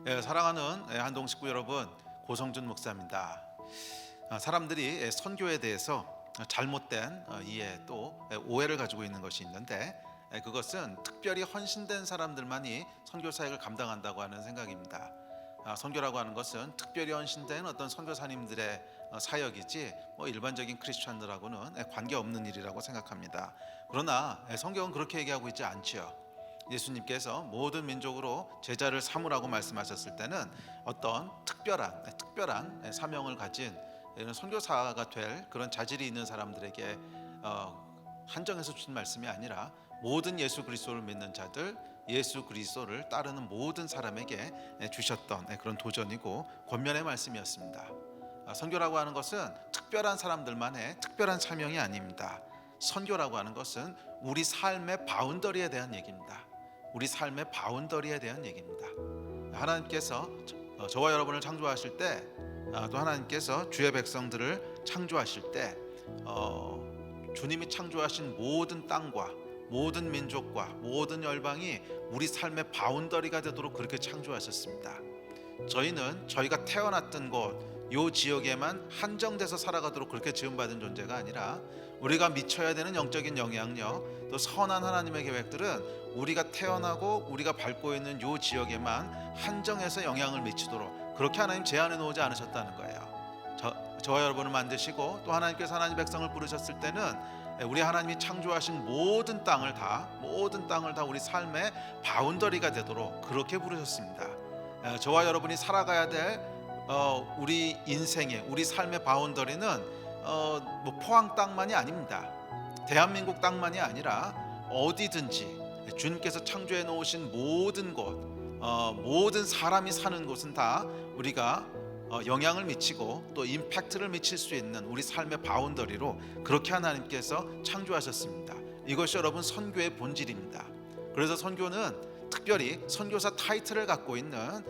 사랑하는 한동 식구 여러분, 고성준 목사입니다. 사람들이 선교에 대해서 잘못된 이해 또 오해를 가지고 있는 것이 있는데, 그것은 특별히 헌신된 사람들만이 선교 사역을 감당한다고 하는 생각입니다. 선교라고 하는 것은 특별히 헌신된 어떤 선교사님들의 사역이지 일반적인 크리스천들하고는 관계없는 일이라고 생각합니다. 그러나 성경은 그렇게 얘기하고 있지 않지요. 예수님께서 모든 민족으로 제자를 삼으라고 말씀하셨을 때는 어떤 특별한 사명을 가진 이런 선교사가 될 그런 자질이 있는 사람들에게 한정해서 주신 말씀이 아니라 모든 예수 그리스도를 믿는 자들, 예수 그리스도를 따르는 모든 사람에게 주셨던 그런 도전이고 권면의 말씀이었습니다. 선교라고 하는 것은 특별한 사람들만의 특별한 사명이 아닙니다. 선교라고 하는 것은 우리 삶의 바운더리에 대한 얘기입니다. 우리 삶의 바운더리에 대한 얘기입니다. 하나님께서 저와 여러분을 창조하실 때, 또 하나님께서 주의 백성들을 창조하실 때, 주님이 창조하신 모든 땅과 모든 민족과 모든 열방이 우리 삶의 바운더리가 되도록 그렇게 창조하셨습니다. 저희는 저희가 태어났던 곳, 요 지역에만 한정돼서 살아가도록 그렇게 지음받은 존재가 아니라 우리가 미쳐야 되는 영적인 영향력, 또 선한 하나님의 계획들은 우리가 태어나고 우리가 밟고 있는 요 지역에만 한정해서 영향을 미치도록 그렇게 하나님 제안해 놓지 않으셨다는 거예요. 저와 여러분을 만드시고 또 하나님께서 하나님 백성을 부르셨을 때는 우리 하나님이 창조하신 모든 땅을 다 우리 삶의 바운더리가 되도록 그렇게 부르셨습니다. 저와 여러분이 살아가야 될 우리 인생의, 우리 삶의 바운더리는 포항 땅만이 아닙니다. 대한민국 땅만이 아니라 어디든지 주님께서 창조해 놓으신 모든 곳, 모든 사람이 사는 곳은 다 우리가 영향을 미치고 또 임팩트를 미칠 수 있는 우리 삶의 바운더리로 그렇게 하나님께서 창조하셨습니다. 이것이 여러분 선교의 본질입니다. 그래서 선교는 특별히 선교사 타이틀을 갖고 있는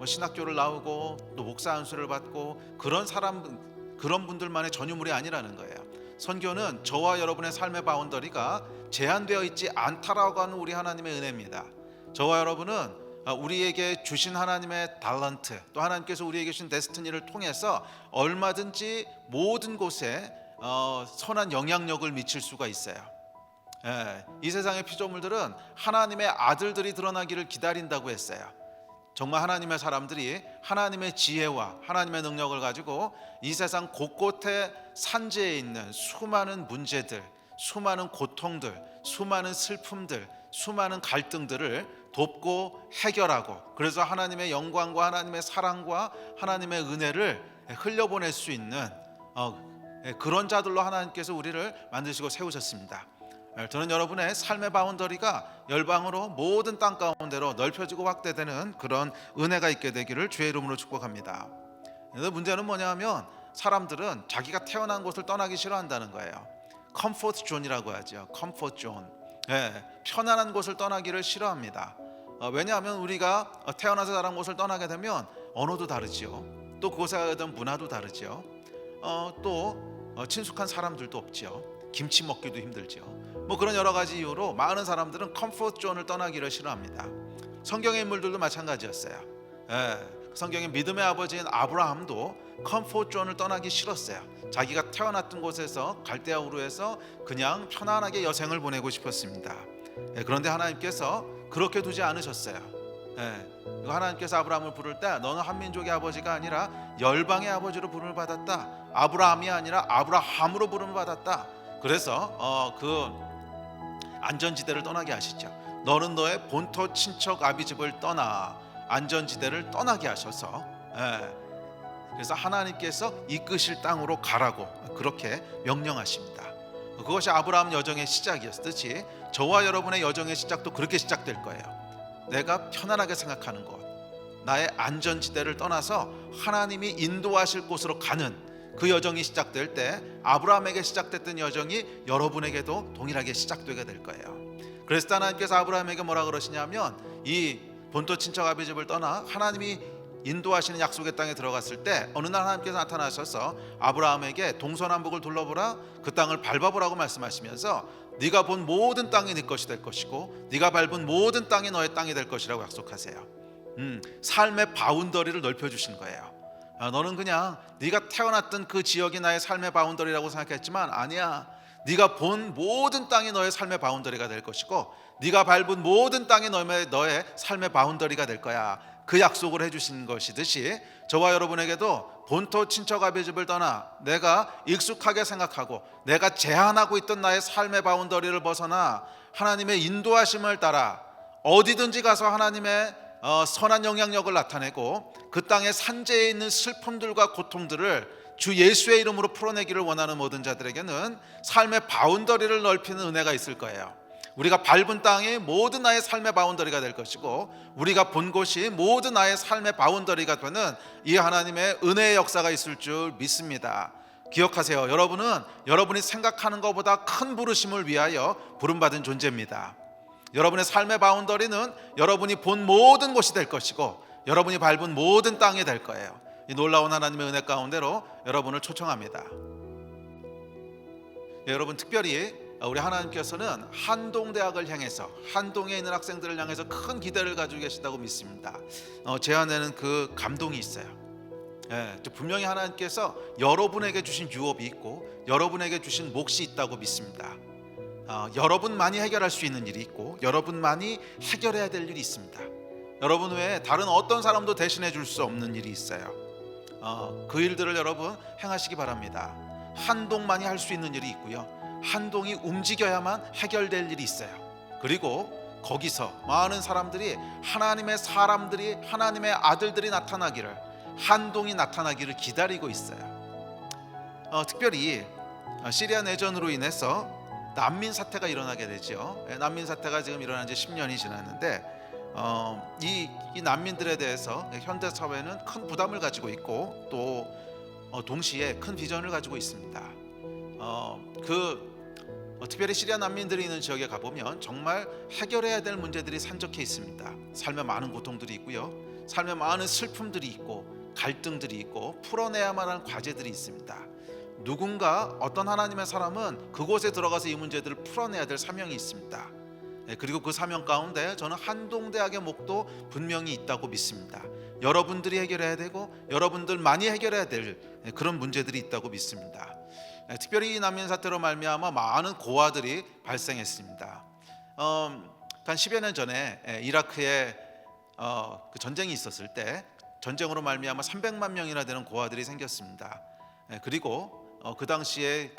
신학교를 나오고 또 목사 안수를 받고 그런 분들만의 전유물이 아니라는 거예요. 선교는 저와 여러분의 삶의 바운더리가 제한되어 있지 않다라고 하는 우리 하나님의 은혜입니다. 저와 여러분은 우리에게 주신 하나님의 달란트, 또 하나님께서 우리에게 주신 데스티니를 통해서 얼마든지 모든 곳에 선한 영향력을 미칠 수가 있어요. 이 세상의 피조물들은 하나님의 아들들이 드러나기를 기다린다고 했어요. 정말 하나님의 사람들이 하나님의 지혜와 하나님의 능력을 가지고 이 세상 곳곳에 산지에 있는 수많은 문제들, 수많은 고통들, 수많은 슬픔들, 수많은 갈등들을 돕고 해결하고, 그래서 하나님의 영광과 하나님의 사랑과 하나님의 은혜를 흘려보낼 수 있는 그런 자들로 하나님께서 우리를 만드시고 세우셨습니다. 저는 여러분의 삶의 바운더리가 열방으로 모든 땅 가운데로 넓혀지고 확대되는 그런 은혜가 있게 되기를 주의 이름으로 축복합니다. 그런데 문제는 뭐냐면 사람들은 자기가 태어난 곳을 떠나기 싫어한다는 거예요. 컴포트 존이라고 하죠. 컴포트 존. 편안한 곳을 떠나기를 싫어합니다. 왜냐하면 우리가 태어나서 자란 곳을 떠나게 되면 언어도 다르지요. 또 그곳에 가게 되면 문화도 다르지요. 또 친숙한 사람들도 없지요. 김치 먹기도 힘들지요. 그런 여러 가지 이유로 많은 사람들은 컴포트 존을 떠나기를 싫어합니다. 성경의 인물들도 마찬가지였어요. 성경의 믿음의 아버지인 아브라함도 컴포트 존을 떠나기 싫었어요. 자기가 태어났던 곳에서 갈대아 우르에서 그냥 편안하게 여생을 보내고 싶었습니다. 그런데 하나님께서 그렇게 두지 않으셨어요. 하나님께서 아브라함을 부를 때 너는 한 민족의 아버지가 아니라 열방의 아버지로 부름을 받았다. 아브라함이 아니라 아브라함으로 부름을 받았다. 그래서 그 안전지대를 떠나게 하시죠. 너는 너의 본토 친척 아비집을 떠나 안전지대를 떠나게 하셔서, 그래서 하나님께서 이끄실 땅으로 가라고 그렇게 명령하십니다. 그것이 아브라함 여정의 시작이었듯이 저와 여러분의 여정의 시작도 그렇게 시작될 거예요. 내가 편안하게 생각하는 곳, 나의 안전지대를 떠나서 하나님이 인도하실 곳으로 가는 그 여정이 시작될 때 아브라함에게 시작됐던 여정이 여러분에게도 동일하게 시작되게 될 거예요. 그래서 하나님께서 아브라함에게 뭐라 그러시냐면, 이 본토 친척 아비집을 떠나 하나님이 인도하시는 약속의 땅에 들어갔을 때 어느 날 하나님께서 나타나셔서 아브라함에게 동서남북을 둘러보라, 그 땅을 밟아보라고 말씀하시면서 네가 본 모든 땅이 네 것이 될 것이고 네가 밟은 모든 땅이 너의 땅이 될 것이라고 약속하세요. 삶의 바운더리를 넓혀주신 거예요. 너는 그냥 네가 태어났던 그 지역이 나의 삶의 바운더리라고 생각했지만 아니야. 네가 본 모든 땅이 너의 삶의 바운더리가 될 것이고 네가 밟은 모든 땅이 너의 삶의 바운더리가 될 거야. 그 약속을 해주신 것이듯이 저와 여러분에게도 본토 친척 아비 집을 떠나 내가 익숙하게 생각하고 내가 제한하고 있던 나의 삶의 바운더리를 벗어나 하나님의 인도하심을 따라 어디든지 가서 하나님의 선한 영향력을 나타내고 그 땅의 산재에 있는 슬픔들과 고통들을 주 예수의 이름으로 풀어내기를 원하는 모든 자들에게는 삶의 바운더리를 넓히는 은혜가 있을 거예요. 우리가 밟은 땅이 모든 나의 삶의 바운더리가 될 것이고 우리가 본 곳이 모든 나의 삶의 바운더리가 되는 이 하나님의 은혜의 역사가 있을 줄 믿습니다. 기억하세요. 여러분은 여러분이 생각하는 것보다 큰 부르심을 위하여 부름받은 존재입니다. 여러분의 삶의 바운더리는 여러분이 본 모든 곳이 될 것이고 여러분이 밟은 모든 땅이 될 거예요. 이 놀라운 하나님의 은혜 가운데로 여러분을 초청합니다. 여러분, 특별히 우리 하나님께서는 한동대학을 향해서 한동에 있는 학생들을 향해서 큰 기대를 가지고 계시다고 믿습니다. 제 안에는 그 감동이 있어요. 분명히 하나님께서 여러분에게 주신 유업이 있고 여러분에게 주신 몫이 있다고 믿습니다. 여러분만이 해결할 수 있는 일이 있고 여러분만이 해결해야 될 일이 있습니다. 여러분 외에 다른 어떤 사람도 대신해 줄 수 없는 일이 있어요. 그 일들을 여러분 행하시기 바랍니다. 한동만이 할 수 있는 일이 있고요, 한동이 움직여야만 해결될 일이 있어요. 그리고 거기서 많은 사람들이 하나님의 사람들이 하나님의 아들들이 나타나기를, 한동이 나타나기를 기다리고 있어요. 특별히 시리아 내전으로 인해서 난민 사태가 일어나게 되죠. 난민 사태가 지금 일어난 지 10년이 지났는데 이 난민들에 대해서 현대 사회는 큰 부담을 가지고 있고 또 동시에 큰 비전을 가지고 있습니다. 특별히 시리아 난민들이 있는 지역에 가보면 정말 해결해야 될 문제들이 산적해 있습니다. 삶에 많은 고통들이 있고요, 삶에 많은 슬픔들이 있고 갈등들이 있고 풀어내야만 할 과제들이 있습니다. 누군가 어떤 하나님의 사람은 그곳에 들어가서 이 문제들을 풀어내야 될 사명이 있습니다. 그리고 그 사명 가운데 저는 한동대학의 몫도 분명히 있다고 믿습니다. 여러분들이 해결해야 되고 여러분들만이 해결해야 될 그런 문제들이 있다고 믿습니다. 특별히 이 난민 사태로 말미암아 많은 고아들이 발생했습니다. 한 10여 년 전에 이라크에 그 전쟁이 있었을 때 전쟁으로 말미암아 300만 명이나 되는 고아들이 생겼습니다. 그리고 그 당시에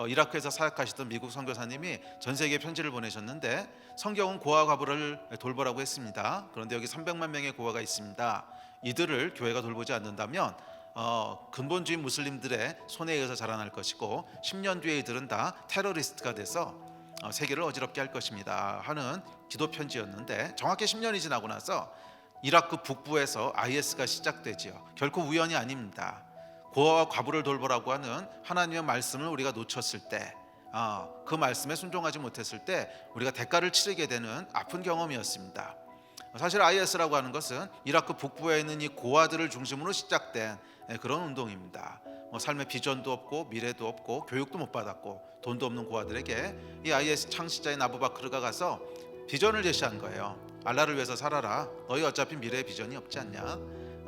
이라크에서 사역하시던 미국 선교사님이 전 세계에 편지를 보내셨는데 성경은 고아 과부를 돌보라고 했습니다. 그런데 여기 300만 명의 고아가 있습니다. 이들을 교회가 돌보지 않는다면 근본주의 무슬림들의 손에 의해서 자라날 것이고 10년 뒤에 이들은 다 테러리스트가 돼서 세계를 어지럽게 할 것입니다 하는 기도 편지였는데, 정확히 10년이 지나고 나서 이라크 북부에서 IS가 시작되지요. 결코 우연이 아닙니다. 고아와 과부를 돌보라고 하는 하나님의 말씀을 우리가 놓쳤을 때, 그 말씀에 순종하지 못했을 때 우리가 대가를 치르게 되는 아픈 경험이었습니다. 사실 IS라고 하는 것은 이라크 북부에 있는 이 고아들을 중심으로 시작된 그런 운동입니다. 삶의 비전도 없고 미래도 없고 교육도 못 받았고 돈도 없는 고아들에게 이 IS 창시자인 아부바크르가 가서 비전을 제시한 거예요. 알라를 위해서 살아라. 너희 어차피 미래에 비전이 없지 않냐?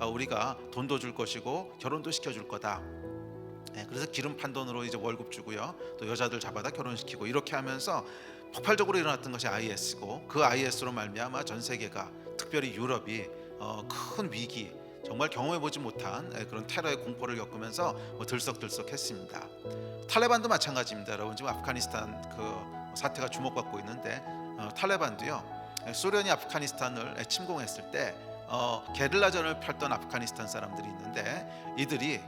우리가 돈도 줄 것이고 결혼도 시켜줄 거다. 그래서 기름 판 돈으로 이제 월급 주고요, 또 여자들 잡아다 결혼시키고 이렇게 하면서 폭발적으로 일어났던 것이 IS고, 그 IS로 말미암아 전 세계가, 특별히 유럽이 큰 위기, 정말 경험해보지 못한 그런 테러의 공포를 겪으면서 들썩들썩했습니다. 탈레반도 마찬가지입니다. 여러분, 지금 아프가니스탄 그 사태가 주목받고 있는데 탈레반도요, 소련이 아프가니스탄을 침공했을 때 게릴라전을 펼던 아프가니스탄 사람들이 있는데 이들이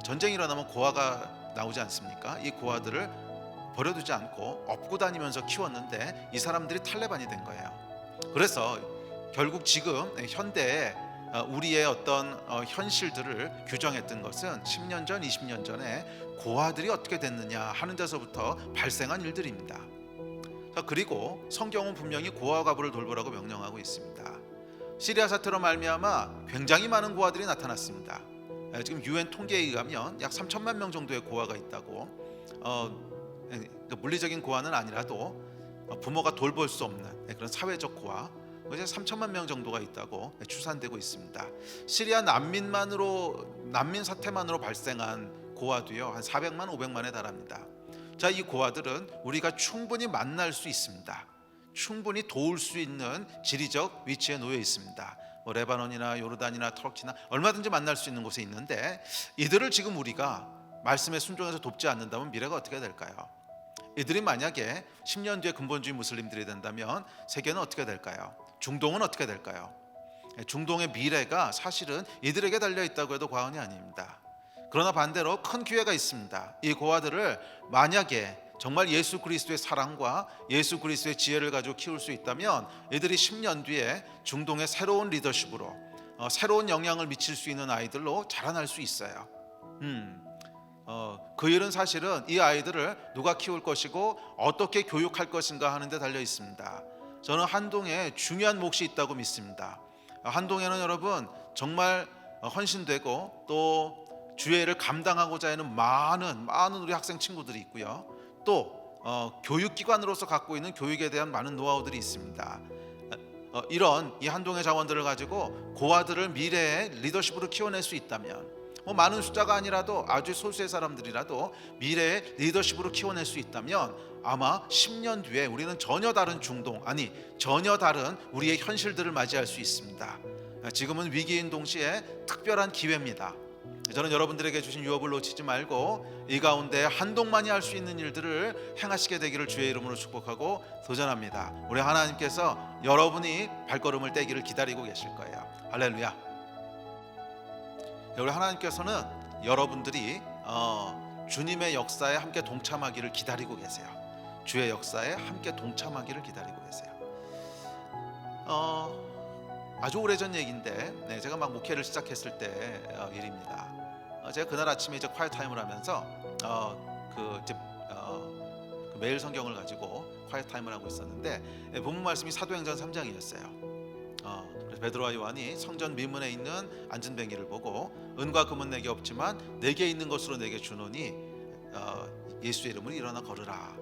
전쟁이 일어나면 고아가 나오지 않습니까? 이 고아들을 버려두지 않고 업고 다니면서 키웠는데 이 사람들이 탈레반이 된 거예요. 그래서 결국 지금 현대에 우리의 어떤 현실들을 규정했던 것은 10년 전, 20년 전에 고아들이 어떻게 됐느냐 하는 데서부터 발생한 일들입니다. 그리고 성경은 분명히 고아 과부를 돌보라고 명령하고 있습니다. 시리아 사태로 말미암아 굉장히 많은 고아들이 나타났습니다. 지금 UN 통계에 의하면 약 3천만 명 정도의 고아가 있다고. 물리적인 고아는 아니라도 부모가 돌볼 수 없는 그런 사회적 고아, 이제 3천만 명 정도가 있다고 추산되고 있습니다. 시리아 난민 사태만으로 발생한 고아도요 한 400만 500만에 달합니다. 자, 이 고아들은 우리가 충분히 만날 수 있습니다. 충분히 도울 수 있는 지리적 위치에 놓여 있습니다. 뭐 레바논이나 요르단이나 터키나 얼마든지 만날 수 있는 곳에 있는데, 이들을 지금 우리가 말씀에 순종해서 돕지 않는다면 미래가 어떻게 될까요? 이들이 만약에 10년 뒤에 근본주의 무슬림들이 된다면 세계는 어떻게 될까요? 중동은 어떻게 될까요? 중동의 미래가 사실은 이들에게 달려 있다고 해도 과언이 아닙니다. 그러나 반대로 큰 기회가 있습니다. 이 고아들을 만약에 정말 예수 그리스도의 사랑과 예수 그리스도의 지혜를 가지고 키울 수 있다면 이들이 10년 뒤에 중동의 새로운 리더십으로 새로운 영향을 미칠 수 있는 아이들로 자라날 수 있어요. 그 일은 사실은 이 아이들을 누가 키울 것이고 어떻게 교육할 것인가 하는 데 달려 있습니다. 저는 한동에 중요한 몫이 있다고 믿습니다. 한동에는 여러분 정말 헌신되고 또 주의 일을 감당하고자 하는 많은 우리 학생 친구들이 있고요. 또 교육기관으로서 갖고 있는 교육에 대한 많은 노하우들이 있습니다. 이런 이 한동의 자원들을 가지고 고아들을 미래의 리더십으로 키워낼 수 있다면, 많은 숫자가 아니라도 아주 소수의 사람들이라도 미래의 리더십으로 키워낼 수 있다면 아마 10년 뒤에 우리는 전혀 다른 중동, 아니 전혀 다른 우리의 현실들을 맞이할 수 있습니다. 지금은 위기인 동시에 특별한 기회입니다. 저는 여러분들에게 주신 유업을 놓치지 말고 이 가운데 한동만이 할 수 있는 일들을 행하시게 되기를 주의 이름으로 축복하고 도전합니다. 우리 하나님께서 여러분이 발걸음을 떼기를 기다리고 계실 거예요. 할렐루야. 우리 하나님께서는 여러분들이 주님의 역사에 함께 동참하기를 기다리고 계세요. 주의 역사에 함께 동참하기를 기다리고 계세요. 아주 오래전 얘기인데, 제가 막 목회를 시작했을 때 일입니다. 제가 그날 아침에 이제 콰이어 타임을 하면서 그 매일 성경을 가지고 콰이어 타임을 하고 있었는데, 본문 말씀이 사도행전 3장이었어요. 그래서 베드로와 요한이 성전 미문에 있는 안전뱅이를 보고 은과 금은 내게 없지만 내게 있는 것으로 내게 주노니 예수의 이름으로 일어나 걸으라.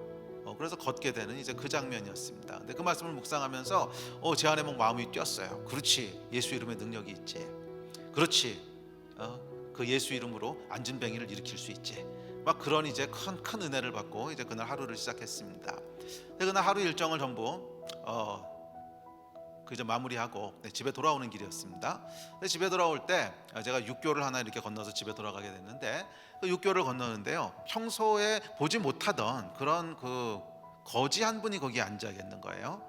그래서 걷게 되는 이제 그 장면이었습니다. 근데 그 말씀을 묵상하면서 제 안에 막 마음이 뛰었어요. 그렇지, 예수 이름에 능력이 있지. 그렇지, 그 예수 이름으로 안전뱅이를 일으킬 수 있지. 막 그런 이제 큰 은혜를 받고 이제 그날 하루를 시작했습니다. 근데 그날 하루 일정을 전부 이제 마무리하고 집에 돌아오는 길이었습니다. 근데 집에 돌아올 때 제가 육교를 하나 이렇게 건너서 집에 돌아가게 됐는데, 그 육교를 건너는데요, 평소에 보지 못하던 그런 그 거지 한 분이 거기 앉아 있는 거예요.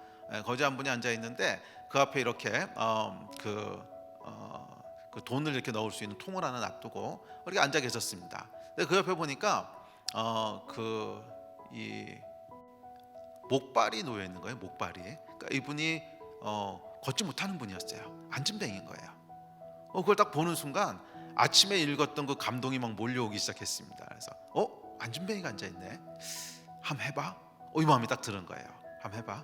거지 한 분이 앉아 있는데 그 앞에 이렇게 그 돈을 이렇게 넣을 수 있는 통을 하나 놔두고 이렇게 앉아 계셨습니다. 근데 그 옆에 보니까 이 목발이 놓여 있는 거예요. 목발이. 그러니까 이분이 걷지 못하는 분이었어요. 안진뱅인 거예요. 그걸 딱 보는 순간 아침에 읽었던 그 감동이 막 몰려오기 시작했습니다. 그래서 안진뱅이가 앉아 있네. 한번 해봐. 이 마음이 딱 드는 거예요. 한번 해봐.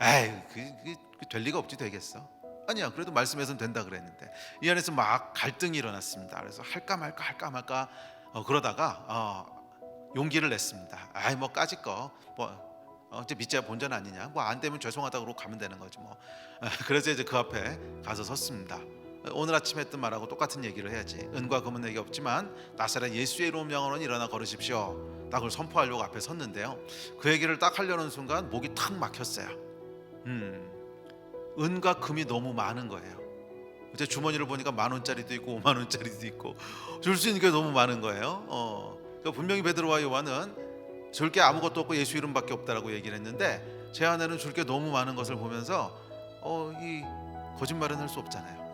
에이, 그게 될 리가 없지, 되겠어? 아니야, 그래도 말씀에서는 된다 그랬는데. 이 안에서 막 갈등이 일어났습니다. 그래서 할까 말까 그러다가 용기를 냈습니다. 뭐 까짓 거 이제 믿자 본전 아니냐, 안 되면 죄송하다고 그러고 가면 되는 거지 뭐. 그래서 이제 그 앞에 가서 섰습니다. 오늘 아침에 했던 말하고 똑같은 얘기를 해야지. 은과 금은 내게 없지만 나사렛 예수의 이름 명으로는 일어나 걸으십시오. 딱 그걸 선포하려고 앞에 섰는데요, 그 얘기를 딱 하려는 순간 목이 탁 막혔어요. 은과 금이 너무 많은 거예요. 이제 주머니를 보니까 10,000원짜리도 있고 50,000원짜리도 있고 줄 수 있는 게 너무 많은 거예요. 그러니까 분명히 베드로와 요한은 줄 게 아무것도 없고 예수 이름밖에 없다라고 얘기를 했는데, 제 안에는 줄 게 너무 많은 것을 보면서 이 거짓말은 할 수 없잖아요.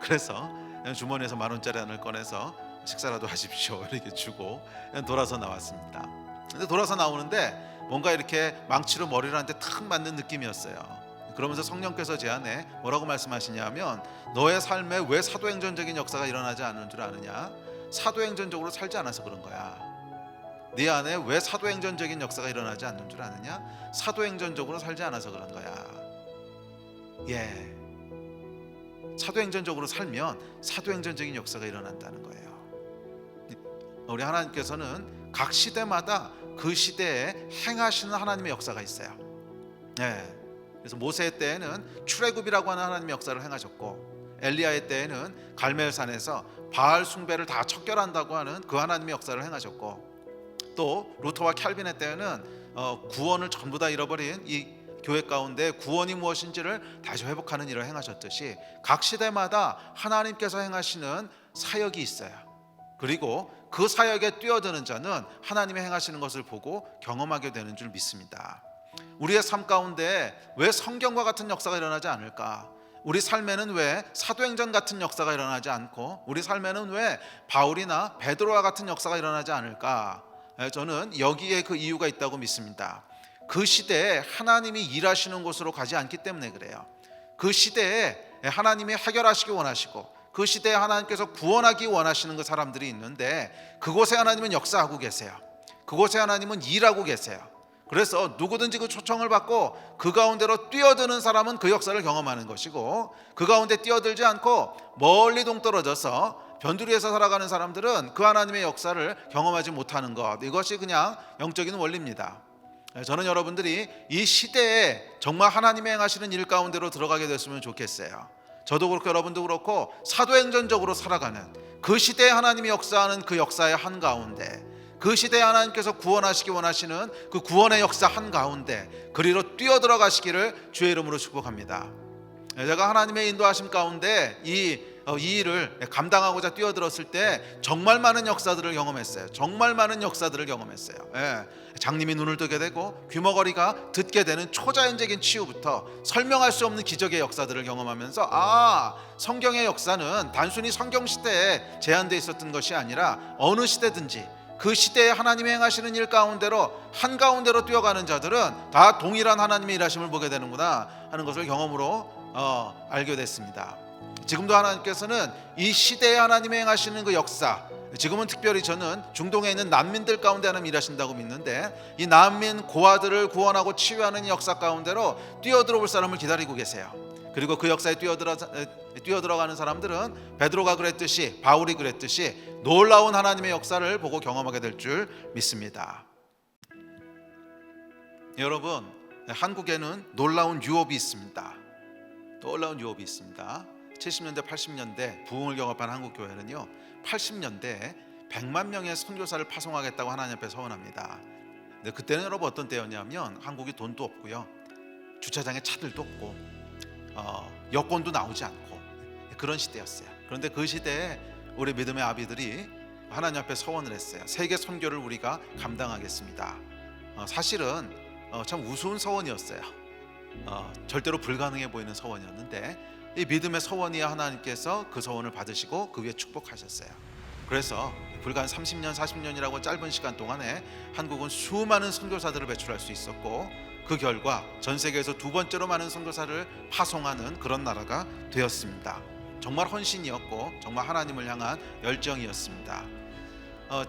그래서 주머니에서 10,000원짜리 하나를 꺼내서 식사라도 하십시오 이렇게 주고 돌아서 나왔습니다. 근데 돌아서 나오는데 뭔가 이렇게 망치로 머리를 한 대 탁 맞는 느낌이었어요. 그러면서 성령께서 제 안에 뭐라고 말씀하시냐면, 너의 삶에 왜 사도행전적인 역사가 일어나지 않는 줄 아느냐? 사도행전적으로 살지 않아서 그런 거야. 네 안에 왜 사도행전적인 역사가 일어나지 않는 줄 아느냐? 사도행전적으로 살지 않아서 그런 거야. 사도행전적으로 살면 사도행전적인 역사가 일어난다는 거예요. 우리 하나님께서는 각 시대마다 그 시대에 행하시는 하나님의 역사가 있어요. 그래서 모세의 때에는 출애굽이라고 하는 하나님의 역사를 행하셨고, 엘리야의 때에는 갈멜산에서 바알 숭배를 다 척결한다고 하는 그 하나님의 역사를 행하셨고, 또 루터와 캘빈의 때에는 구원을 전부 다 잃어버린 이 교회 가운데 구원이 무엇인지를 다시 회복하는 일을 행하셨듯이 각 시대마다 하나님께서 행하시는 사역이 있어요. 그리고 그 사역에 뛰어드는 자는 하나님의 행하시는 것을 보고 경험하게 되는 줄 믿습니다. 우리의 삶 가운데 왜 성경과 같은 역사가 일어나지 않을까? 우리 삶에는 왜 사도행전 같은 역사가 일어나지 않고, 우리 삶에는 왜 바울이나 베드로와 같은 역사가 일어나지 않을까? 저는 여기에 그 이유가 있다고 믿습니다. 그 시대에 하나님이 일하시는 곳으로 가지 않기 때문에 그래요. 그 시대에 하나님이 해결하시기 원하시고, 그 시대에 하나님께서 구원하기 원하시는 그 사람들이 있는데, 그곳에 하나님은 역사하고 계세요. 그곳에 하나님은 일하고 계세요. 그래서 누구든지 그 초청을 받고 그 가운데로 뛰어드는 사람은 그 역사를 경험하는 것이고, 그 가운데 뛰어들지 않고 멀리 동떨어져서 변두리에서 살아가는 사람들은 그 하나님의 역사를 경험하지 못하는 것, 이것이 그냥 영적인 원리입니다. 저는 여러분들이 이 시대에 정말 하나님의 행하시는 일 가운데로 들어가게 됐으면 좋겠어요. 저도 그렇고 여러분도 그렇고 사도행전적으로 살아가는, 그 시대에 하나님이 역사하는 그 역사의 한가운데, 그 시대에 하나님께서 구원하시기 원하시는 그 구원의 역사 한가운데 그리로 뛰어들어가시기를 주의 이름으로 축복합니다. 제가 하나님의 인도하심 가운데 이 일을 감당하고자 뛰어들었을 때 정말 많은 역사들을 경험했어요. 정말 많은 역사들을 경험했어요. 장님이 눈을 뜨게 되고 귀머거리가 듣게 되는 초자연적인 치유부터 설명할 수 없는 기적의 역사들을 경험하면서, 성경의 역사는 단순히 성경 시대에 제한되어 있었던 것이 아니라 어느 시대든지 그 시대에 하나님이 행하시는 일 가운데로 한가운데로 뛰어가는 자들은 다 동일한 하나님의 일하심을 보게 되는구나 하는 것을 경험으로 알게 됐습니다. 지금도 하나님께서는 이 시대에 하나님이 행하시는 그 역사, 지금은 특별히 저는 중동에 있는 난민들 가운데 하나님 일하신다고 믿는데, 이 난민 고아들을 구원하고 치유하는 역사 가운데로 뛰어들어 볼 사람을 기다리고 계세요. 그리고 그 역사에 뛰어들어가는 사람들은 베드로가 그랬듯이, 바울이 그랬듯이 놀라운 하나님의 역사를 보고 경험하게 될 줄 믿습니다. 여러분, 한국에는 놀라운 유업이 있습니다. 놀라운 유업이 있습니다. 70년대 80년대 부흥을 경험한 한국교회는요, 80년대에 100만 명의 선교사를 파송하겠다고 하나님 앞에 서원합니다. 근데 그때는 여러분 어떤 때였냐면, 한국이 돈도 없고요, 주차장에 차들도 없고, 여권도 나오지 않고 그런 시대였어요. 그런데 그 시대에 우리 믿음의 아비들이 하나님 앞에 서원을 했어요. 세계 선교를 우리가 감당하겠습니다. 사실은 참 우스운 서원이었어요. 절대로 불가능해 보이는 서원이었는데, 이 믿음의 서원이야 하나님께서 그 서원을 받으시고 그 위에 축복하셨어요. 그래서 불과 30년 40년이라고 짧은 시간 동안에 한국은 수많은 선교사들을 배출할 수 있었고, 그 결과 전 세계에서 두 번째로 많은 선교사를 파송하는 그런 나라가 되었습니다. 정말 헌신이었고 정말 하나님을 향한 열정이었습니다.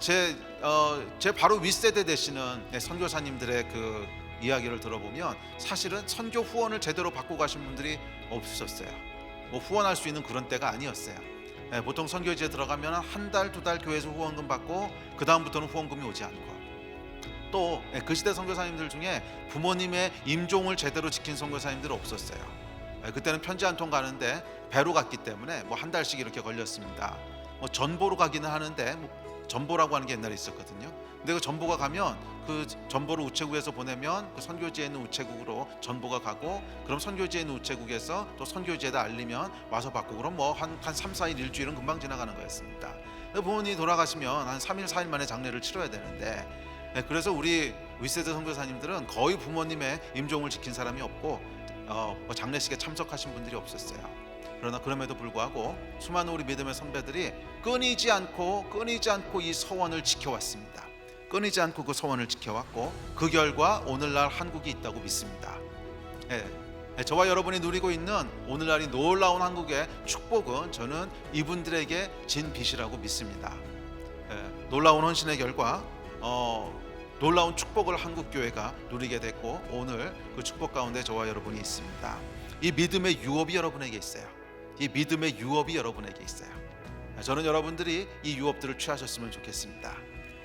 제 바로 윗세대 되시는 선교사님들의 그 이야기를 들어보면 사실은 선교 후원을 제대로 받고 가신 분들이 없으셨어요. 후원할 수 있는 그런 때가 아니었어요. 보통 선교지에 들어가면 한 달, 두 달 교회에서 후원금 받고 그 다음부터는 후원금이 오지 않고, 또 그 시대 선교사님들 중에 부모님의 임종을 제대로 지킨 선교사님들은 없었어요. 그때는 편지 한 통 가는데 배로 갔기 때문에 한 달씩 이렇게 걸렸습니다. 전보로 가기는 하는데, 전보라고 하는 게 옛날에 있었거든요. 근데 그 전보가 가면 그 전보를 우체국에서 보내면 그 선교지에 있는 우체국으로 전보가 가고, 그럼 선교지에 있는 우체국에서 또 선교지에다 알리면 와서 받고, 그럼 한 3, 4일, 일주일은 금방 지나가는 거였습니다. 부모님이 돌아가시면 한 3일, 4일 만에 장례를 치러야 되는데, 그래서 우리 윗세대 선교사님들은 거의 부모님의 임종을 지킨 사람이 없고 장례식에 참석하신 분들이 없었어요. 그러나 그럼에도 불구하고 수많은 우리 믿음의 선배들이 끊이지 않고 이 서원을 지켜왔습니다. 끊이지 않고 그 서원을 지켜왔고, 그 결과 오늘날 한국이 있다고 믿습니다. 저와 여러분이 누리고 있는 오늘날이 놀라운 한국의 축복은 저는 이분들에게 진 빚이라고 믿습니다. 놀라운 헌신의 결과 놀라운 축복을 한국교회가 누리게 됐고, 오늘 그 축복 가운데 저와 여러분이 있습니다. 이 믿음의 유업이 여러분에게 있어요. 이 믿음의 유업이 여러분에게 있어요. 저는 여러분들이 이 유업들을 취하셨으면 좋겠습니다.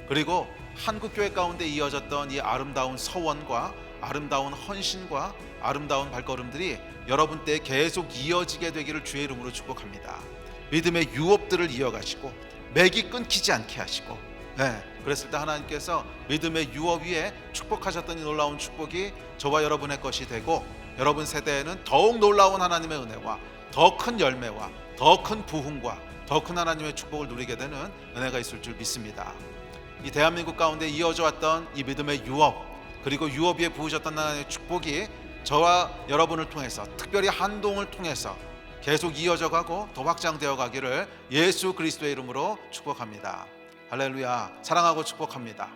그리고 한국교회 가운데 이어졌던 이 아름다운 서원과 아름다운 헌신과 아름다운 발걸음들이 여러분 때에 계속 이어지게 되기를 주의 이름으로 축복합니다. 믿음의 유업들을 이어가시고 맥이 끊기지 않게 하시고, 그랬을 때 하나님께서 믿음의 유업 위에 축복하셨던 이 놀라운 축복이 저와 여러분의 것이 되고, 여러분 세대에는 더욱 놀라운 하나님의 은혜와 더 큰 열매와 더 큰 부흥과 더 큰 하나님의 축복을 누리게 되는 은혜가 있을 줄 믿습니다. 이 대한민국 가운데 이어져 왔던 이 믿음의 유업, 그리고 유업 위에 부으셨던 하나님의 축복이 저와 여러분을 통해서, 특별히 한동을 통해서 계속 이어져 가고 더 확장되어 가기를 예수 그리스도의 이름으로 축복합니다. 할렐루야. 사랑하고 축복합니다.